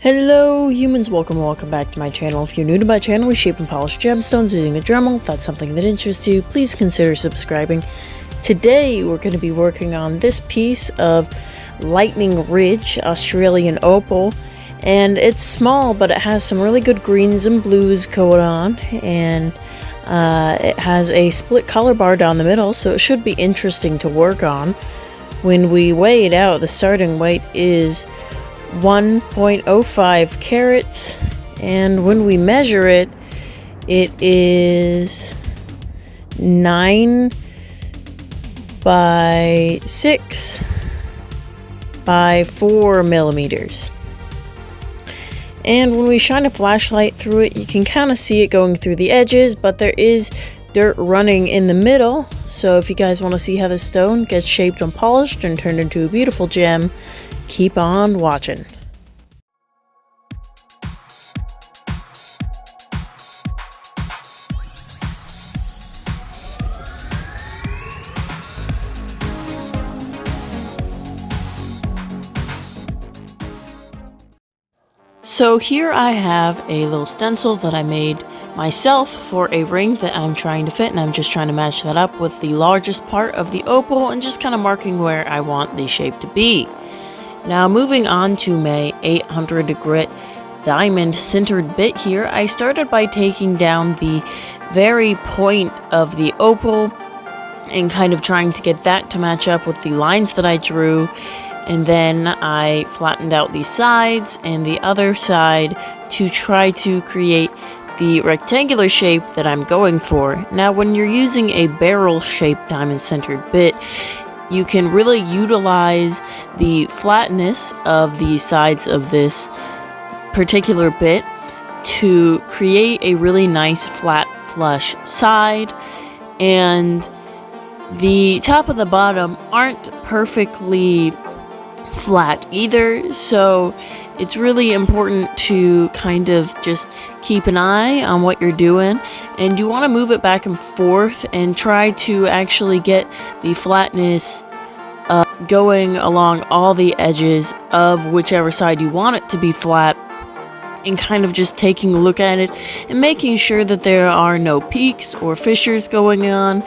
Hello humans, welcome back to my channel. If you're new to my channel, we shape and polish gemstones using a Dremel. If that's something that interests you, please consider subscribing. Today we're going to be working on this piece of Lightning Ridge Australian Opal, and it's small but it has some really good greens and blues going on, and it has a split color bar down the middle, so it should be interesting to work on. When we weigh it out, the starting weight is 1.05 carats, and when we measure it, it is 9 by 6 by 4 millimeters. And when we shine a flashlight through it, you can kind of see it going through the edges, but there is dirt running in the middle. So if you guys want to see how this stone gets shaped and polished and turned into a beautiful gem, keep on watching. So here I have a little stencil that I made myself for a ring that I'm trying to fit, and I'm just trying to match that up with the largest part of the opal and just kind of marking where I want the shape to be. Now moving on to my 800 grit diamond sintered bit here, I started by taking down the very point of the opal and kind of trying to get that to match up with the lines that I drew. And then I flattened out these sides and the other side to try to create the rectangular shape that I'm going for. Now when you're using a barrel shaped diamond centered bit, you can really utilize the flatness of the sides of this particular bit to create a really nice flat flush side, and the top and the bottom aren't perfectly flat either, so it's really important to kind of just keep an eye on what you're doing, and you want to move it back and forth and try to actually get the flatness going along all the edges of whichever side you want it to be flat, and kind of just taking a look at it and making sure that there are no peaks or fissures going on.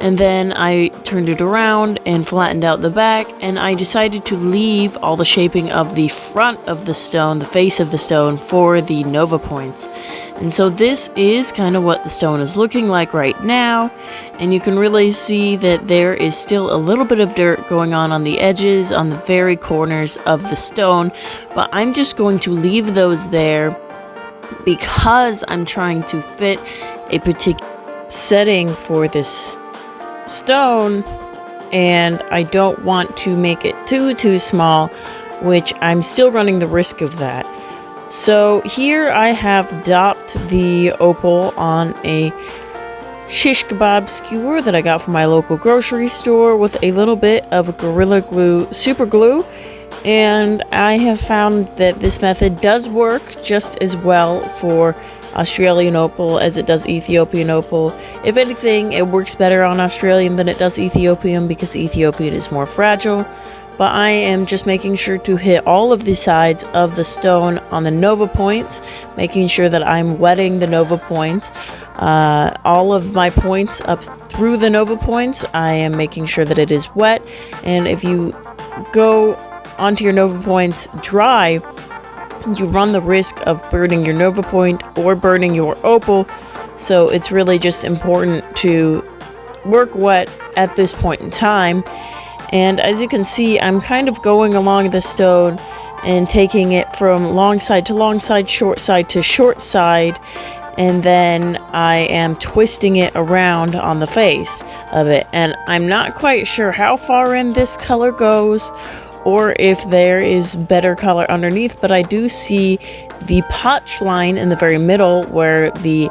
And then I turned it around and flattened out the back, and I decided to leave all the shaping of the front of the stone, the face of the stone, for the nova points. And so this is kind of what the stone is looking like right now, and you can really see that there is still a little bit of dirt going on the edges, on the very corners of the stone, but I'm just going to leave those there because I'm trying to fit a particular setting for this stone, and I don't want to make it too small, which I'm still running the risk of that. So here I have dopped the opal on a shish kebab skewer that I got from my local grocery store with a little bit of Gorilla Glue super glue, and I have found that this method does work just as well for Australian opal as it does Ethiopian opal. If anything, it works better on Australian than it does Ethiopian because Ethiopian is more fragile. But I am just making sure to hit all of the sides of the stone on the nova points, making sure that I'm wetting the nova points. All of my points up through the nova points, I am making sure that it is wet. And if you go onto your nova points dry, you run the risk of burning your nova point or burning your opal, so it's really just important to work wet at this point in time. And as you can see, I'm kind of going along the stone and taking it from long side to long side, short side to short side, and then I am twisting it around on the face of it. And I'm not quite sure how far in this color goes or if there is better color underneath, but I do see the potch line in the very middle where the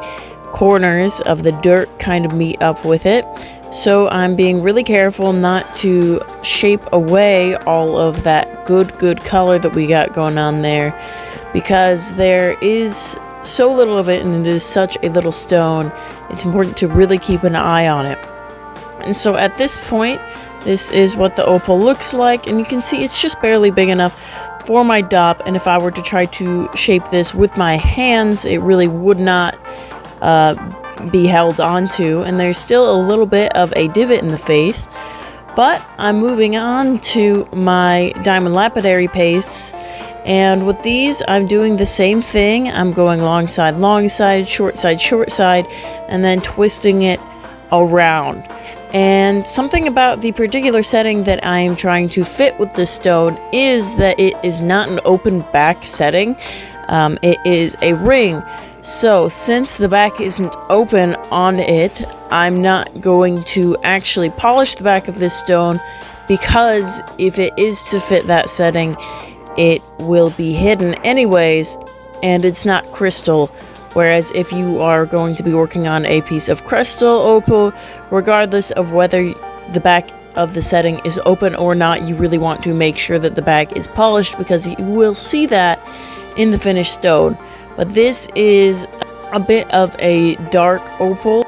corners of the dirt kind of meet up with it. So I'm being really careful not to shape away all of that good color that we got going on there, because there is so little of it and it is such a little stone. It's important to really keep an eye on it. And so at this point, this is what the opal looks like, and you can see it's just barely big enough for my dop, and if I were to try to shape this with my hands, it really would not be held onto, and there's still a little bit of a divot in the face. But I'm moving on to my diamond lapidary pastes, and with these I'm doing the same thing. I'm going long side, short side, and then twisting it around. And something about the particular setting that I am trying to fit with this stone is that it is not an open back setting. It is a ring. So since the back isn't open on it, I'm not going to actually polish the back of this stone, because if it is to fit that setting, it will be hidden anyways, and it's not crystal. Whereas if you are going to be working on a piece of crystal opal, regardless of whether the back of the setting is open or not, you really want to make sure that the back is polished, because you will see that in the finished stone. But this is a bit of a dark opal.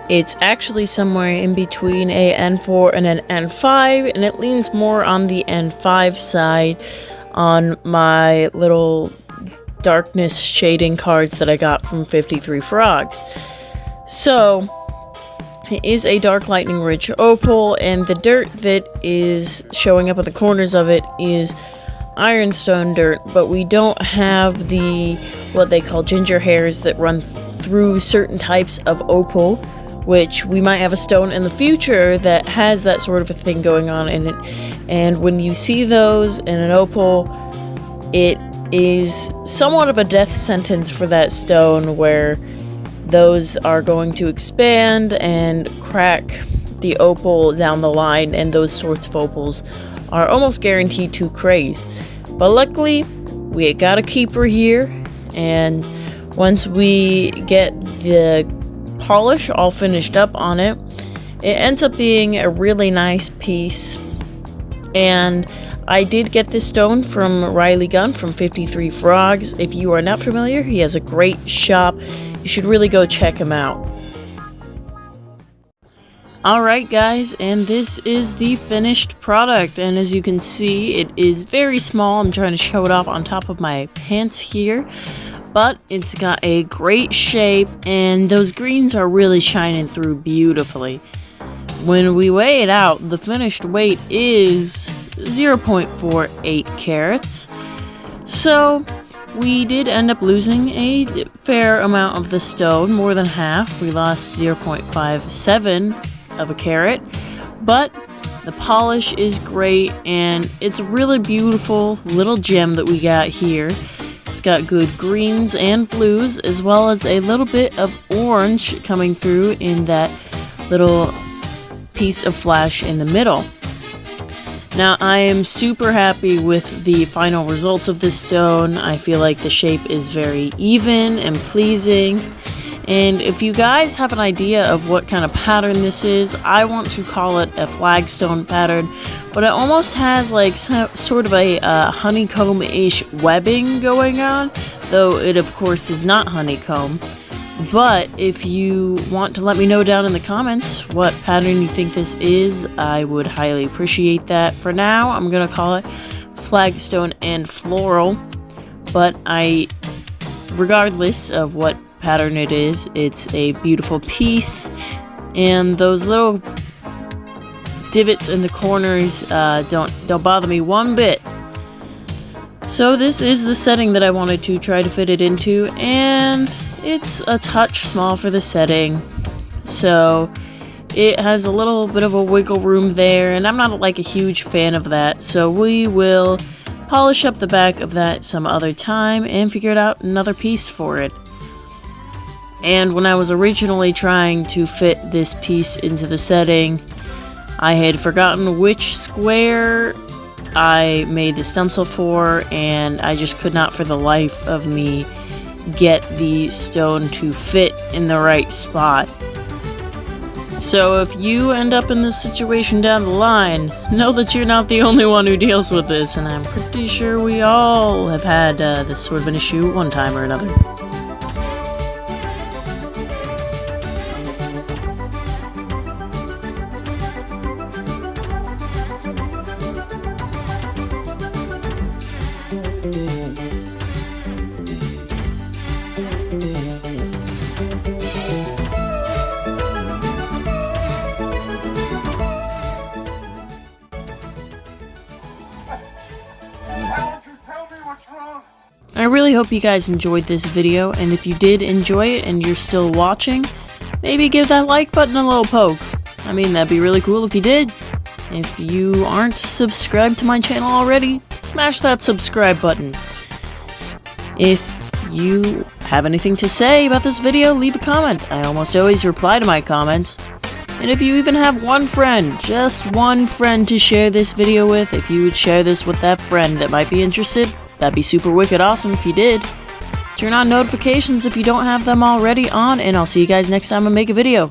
It's actually somewhere in between a N4 and an N5, and it leans more on the N5 side on my little darkness shading cards that I got from 53 Frogs. So it is a dark lightning rich opal, and the dirt that is showing up at the corners of it is ironstone dirt, but we don't have the what they call ginger hairs that run through certain types of opal, which we might have a stone in the future that has that sort of a thing going on in it. And when you see those in an opal, it is somewhat of a death sentence for that stone, where those are going to expand and crack the opal down the line, and those sorts of opals are almost guaranteed to craze. But luckily, we got a keeper here, and once we get the polish all finished up on it, it ends up being a really nice piece. And I did get this stone from Riley Gunn from 53 Frogs. If you are not familiar, he has a great shop. You should really go check him out. Alright guys, and this is the finished product, and as you can see, it is very small. I'm trying to show it off on top of my pants here, but it's got a great shape, and those greens are really shining through beautifully. When we weigh it out, the finished weight is 0.48 carats, so we did end up losing a fair amount of the stone, more than half. We lost 0.57 of a carat, but the polish is great, and it's a really beautiful little gem that we got here. It's got good greens and blues, as well as a little bit of orange coming through in that little piece of flash in the middle. Now, I am super happy with the final results of this stone. I feel like the shape is very even and pleasing. And if you guys have an idea of what kind of pattern this is, I want to call it a flagstone pattern, but it almost has like sort of a honeycomb-ish webbing going on, though it of course is not honeycomb. But if you want to let me know down in the comments what pattern you think this is, I would highly appreciate that. For now, I'm going to call it flagstone and floral, but regardless of what pattern it is, it's a beautiful piece, and those little divots in the corners don't bother me one bit. So this is the setting that I wanted to try to fit it into, and it's a touch small for the setting, so it has a little bit of a wiggle room there, and I'm not like a huge fan of that, so we will polish up the back of that some other time and figure out another piece for it. And when I was originally trying to fit this piece into the setting, I had forgotten which square I made the stencil for, and I just could not for the life of me get the stone to fit in the right spot. So if you end up in this situation down the line, know that you're not the only one who deals with this, and I'm pretty sure we all have had this sort of an issue one time or another. I really hope you guys enjoyed this video, and if you did enjoy it and you're still watching, maybe give that like button a little poke. I mean, that'd be really cool if you did. If you aren't subscribed to my channel already, smash that subscribe button. If you have anything to say about this video, leave a comment. I almost always reply to my comments. And if you even have one friend, just one friend to share this video with, if you would share this with that friend that might be interested, that'd be super wicked awesome if you did. Turn on notifications if you don't have them already on, and I'll see you guys next time I make a video.